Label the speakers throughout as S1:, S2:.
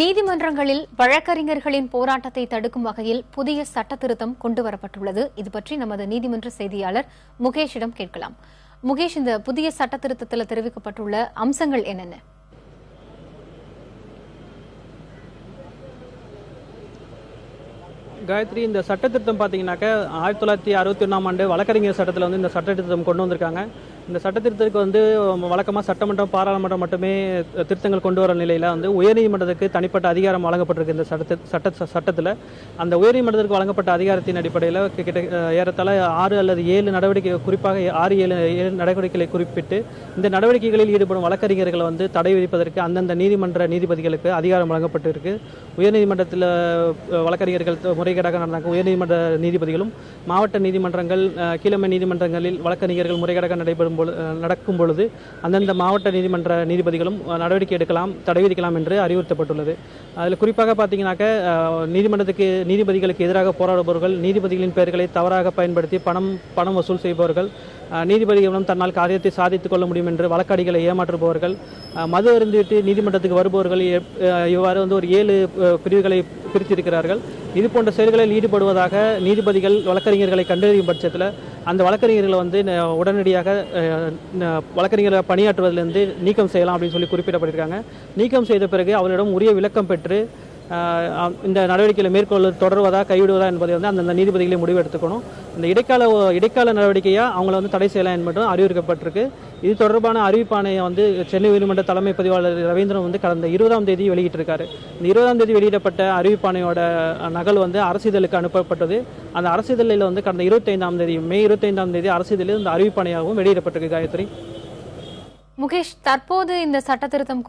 S1: நீதிமன்றங்களில் வழக்கறிஞர்களின் போராட்டத்தை தடுக்கும் வகையில் புதிய சட்ட திருத்தம் கொண்டுவரப்பட்டுள்ளது. இதுபற்றி நமது நீதிமன்ற செய்தியாளர் முகேஷிடம் கேட்கலாம். முகேஷ், இந்த புதிய சட்ட திருத்தத்தில் தெரிவிக்கப்பட்டுள்ள அம்சங்கள் என்னென்ன?
S2: காயத்ரி, இந்த சட்ட திருத்தம் பார்த்தீங்கன்னாக்க 1961ஆம் ஆண்டு வழக்கறிஞர் சட்டத்தில் இந்த சட்ட திருத்தம் கொண்டு வந்திருக்காங்க. இந்த சட்ட திருத்தத்துக்கு வழக்கமாக சட்டமன்றம், பாராளுமன்றம் மட்டுமே திருத்தங்கள் கொண்டு வர நிலையில் உயர்நீதிமன்றத்துக்கு தனிப்பட்ட அதிகாரம் வழங்கப்பட்டிருக்கு. இந்த சட்டத்தில் அந்த உயர்நீதிமன்றத்திற்கு வழங்கப்பட்ட அதிகாரத்தின் அடிப்படையில் ஏறத்தாழ 6 அல்லது 7 நடவடிக்கை, குறிப்பாக 6-7 நடவடிக்கைகளை குறிப்பிட்டு இந்த நடவடிக்கைகளில் ஈடுபடும் வழக்கறிஞர்களை தடை விதிப்பதற்கு அந்தந்த நீதிமன்ற நீதிபதிகளுக்கு அதிகாரம் வழங்கப்பட்டிருக்கு. உயர்நீதிமன்றத்தில் வழக்கறிஞர்கள் முறைகேடாக நடந்தாங்க. உயர்நீதிமன்ற நீதிபதிகளும் மாவட்ட நீதிமன்றங்கள், கீழமை நீதிமன்றங்களில் வழக்கறிஞர்கள் முறைகேடாக நடக்கும் பொழுது அந்தந்த மாவட்ட நீதிமன்ற நீதிபதிகளும் நடவடிக்கை எடுக்கலாம், தடை விதிக்கலாம் என்று அறிவுறுத்தப்பட்டுள்ளது. அதில் குறிப்பாக பார்த்தீங்கன்னாக்க நீதிபதிகளுக்கு எதிராக போராடுபவர்கள், நீதிபதிகளின் பெயர்களை தவறாக பயன்படுத்தி பணம் வசூல் செய்பவர்கள், நீதிபதிகளிடம் தன்னால் காரியத்தை சாதித்துக் கொள்ள முடியும் என்று வழக்காடிகளை ஏமாற்றுபவர்கள், மது அருந்திவிட்டு நீதிமன்றத்துக்கு வருபவர்கள், இவ்வாறு ஒரு 7 பிரிவுகளை பிரித்திருக்கிறார்கள். இது போன்ற செயல்களில் ஈடுபடுவதாக நீதிபதிகள் வழக்கறிஞர்களை கண்டறியும் பட்சத்தில் அந்த வழக்கறிஞர்களை உடனடியாக வழக்கறிஞர்களை பணியாற்றுவதிலிருந்து நீக்கம் செய்யலாம் அப்படின்னு சொல்லி குறிப்பிடப்பட்டிருக்காங்க. நீக்கம் செய்த பிறகு அவரிடம் உரிய விளக்கம் பெற்று இந்த நடவடிக்கைகளை மேற்கொள்ள தொடர்வதா கைவிடுவதா என்பதை அந்தந்த நீதிபதிகளை முடிவு எடுத்துக்கணும். இந்த இடைக்கால நடவடிக்கையாக அவங்கள தடை செய்யலாம் என்பதும் அறிவுறுத்தப்பட்டிருக்கு. இது தொடர்பான அறிவிப்பாணையை சென்னை உயர்நீதிமன்ற தலைமை பதிவாளர் ரவீந்திரன் கடந்த 20ஆம் தேதி வெளியிட்டிருக்காரு. இந்த 20ஆம் தேதி வெளியிடப்பட்ட அறிவிப்பாணையோட நகல் அரசிதழுக்கு அனுப்பப்பட்டது. அந்த அரசிதழில் கடந்த 25ஆம் தேதி, மே 25ஆம் தேதி அரசிதழில் இந்த அறிவிப்பாணையாகவும் வெளியிடப்பட்டிருக்கு. காயத்ரி,
S1: முகேஷ், தற்போது இந்த சட்ட திருத்தம்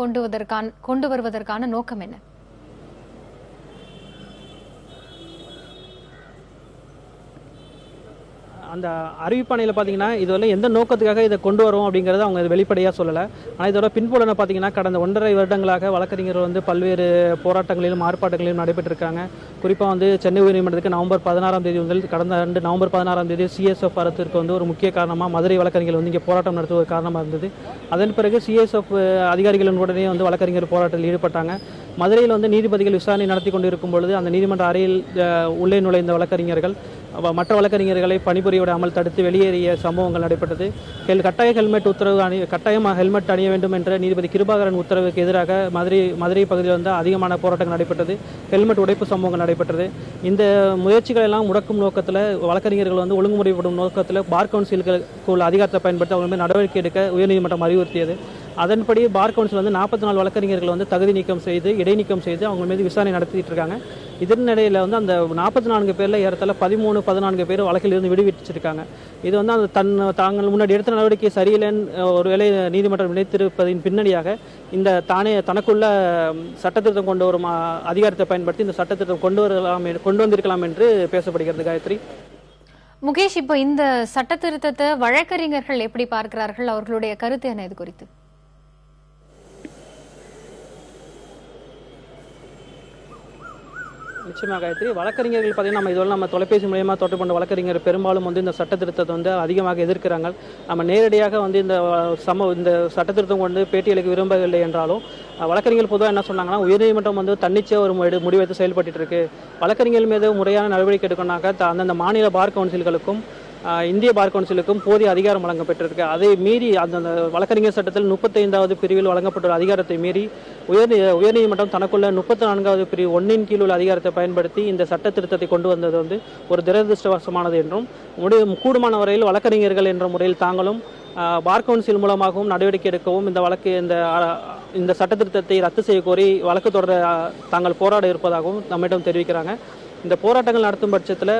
S1: கொண்டு வருவதற்கான நோக்கம் என்ன?
S2: அந்த அறிவிப்பாணையில் பார்த்தீங்கன்னா இதுவரை எந்த நோக்கத்துக்காக இதை கொண்டு வரோம் அப்படிங்கிறத அவங்க வெளிப்படையாக சொல்லலை. ஆனால் இதோட பின்புலனை பார்த்தீங்கன்னா கடந்த 1.5 வருடங்களாக வழக்கறிஞர்கள் பல்வேறு போராட்டங்களிலும் ஆர்ப்பாட்டங்களிலும் நடைபெற்றிருக்காங்க. குறிப்பாக சென்னை உயர்நீதிமன்றத்துக்கு நவம்பர் 16ஆம் தேதி கடந்த ஆண்டு நவம்பர் 16ஆம் தேதி சிஎஸ்எஃப் வரத்திற்கு ஒரு முக்கிய காரணமாக மதுரை வழக்கறிஞர்கள் இங்கே போராட்டம் நடத்துவது காரணமாக இருந்தது. அதன் பிறகு சிஎஸ்எஃப் அதிகாரிகளுடனே வழக்கறிஞர் போராட்டத்தில் ஈடுபட்டாங்க. மதுரையில் நீதிபதிகள் விசாரணை நடத்தி கொண்டிருக்கும் பொழுது அந்த நீதிமன்ற அறையில் உள்ளே நுழைந்த வழக்கறிஞர்கள் மற்ற வழக்கறிஞர்களை பணிபுரியாமல் தடுத்து வெளியேறிய சம்பவங்கள் நடைபெற்றது. கட்டாயமாக ஹெல்மெட் அணிய வேண்டும் என்ற நீதிபதி கிருபாகரன் உத்தரவுக்கு எதிராக மதுரை பகுதியில் அதிகமான போராட்டங்கள் நடைபெற்றது. ஹெல்மெட் உடைப்பு சம்பவங்கள் நடைபெற்றது. இந்த முயற்சிகள் எல்லாம் முடக்கும் நோக்கத்தில் வழக்கறிஞர்கள் ஒழுங்குமுறைப்படும் நோக்கத்தில் பார் கவுன்சிலுக்கு உள்ள அதிகாரத்தை பயன்படுத்தி அவங்க மீது நடவடிக்கை எடுக்க உயர்நீதிமன்றம் அறிவுறுத்தியது. அதன்படி பார் கவுன்சில் 44 வழக்கறிஞர்கள் தகுதி நீக்கம் செய்து, இடைநீக்கம் செய்து அவங்க மீது விசாரணை நடத்திட்டு இருக்காங்க. இதனிடையில் அந்த 44 பேரில் ஏறத்தாழ 13-14 பேர் வழக்கில் இருந்து விடுவிச்சிருக்காங்க. இது தாங்கள் முன்னாடி எடுத்த நடவடிக்கை சரியில்லைன்னு ஒருவேளை நீதிமன்றம் நினைத்திருப்பதின் பின்னணியாக இந்த தனக்குள்ள சட்டத்திருத்தம் கொண்டு வரும் அதிகாரத்தை பயன்படுத்தி இந்த சட்டத்திருத்தம் கொண்டு வந்திருக்கலாம் என்று பேசப்படுகிறது. காயத்ரி,
S1: முகேஷ், இப்போ இந்த சட்ட திருத்தத்தை வழக்கறிஞர்கள் எப்படி பார்க்கிறார்கள்? அவர்களுடைய கருத்து என்ன இது குறித்து?
S2: நிச்சயமாக காயத்ரி, வழக்கறிஞர்கள் பார்த்தீங்கன்னா நம்ம தொலைபேசி மூலமாக தொடர்பு கொண்ட வழக்கறிஞர் பெரும்பாலும் இந்த சட்ட திருத்தத்தை அதிகமாக எதிர்க்கிறாங்க. நம்ம நேரடியாக இந்த சட்ட திருத்தம் கொண்டு பேட்டியலுக்கு விரும்பவில்லை என்றாலும் வழக்கறிஞர்கள் பொதுவாக என்ன சொன்னாங்கன்னா, உயர்நீதிமன்றம் தன்னிச்சையாக ஒரு முடிவெடுத்து செயல்பட்டு இருக்கு. வழக்கறிஞர்கள் மீது முறையான நடவடிக்கை எடுக்கணும்னாக்க அந்தந்த மாநில பார் கவுன்சில்களுக்கும் இந்திய பார் கவுன்சிலுக்கும் போதிய அதிகாரம் வழங்கப்பட்டிருக்கு. அதை மீறி அந்த வழக்கறிஞர் சட்டத்தில் 35வது பிரிவில் வழங்கப்பட்டுள்ள அதிகாரத்தை மீறி உயர்நீதிமன்றம் தனக்குள்ள 34வது பிரிவு 1 கீழ் உள்ள அதிகாரத்தை பயன்படுத்தி இந்த சட்ட திருத்தத்தை கொண்டு வந்தது ஒரு துரதிருஷ்டவசமானது என்றும், கூடுமான வரையில் வழக்கறிஞர்கள் என்ற முறையில் தாங்களும் பார் கவுன்சில் மூலமாகவும் நடவடிக்கை எடுக்கவும் இந்த சட்ட திருத்தத்தை ரத்து செய்ய கோரி வழக்கு தொடர தாங்கள் போராட இருப்பதாகவும் நம்மிடம் தெரிவிக்கிறாங்க. இந்த போராட்டங்கள் நடத்தும் பட்சத்தில்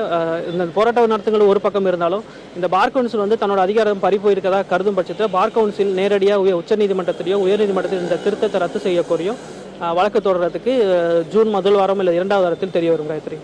S2: இந்த போராட்ட நடத்துங்கள் ஒரு பக்கம் இருந்தாலும் இந்த பார் கவுன்சில் தன்னோட அதிகாரம் பறிப்போய் இருக்கதா கருதும் பட்சத்தில் பார் கவுன்சில் நேரடியாக உச்சநீதிமன்றத்திலேயோ உயர்நீதிமன்றத்தில் இந்த திருத்தத்தை ரத்து செய்ய கோரியும் வழக்கு தொடர்றதுக்கு ஜூன் முதல் வாரம் இல்லை 2வது வாரத்தில் தெரிய வரும். காயத்ரி.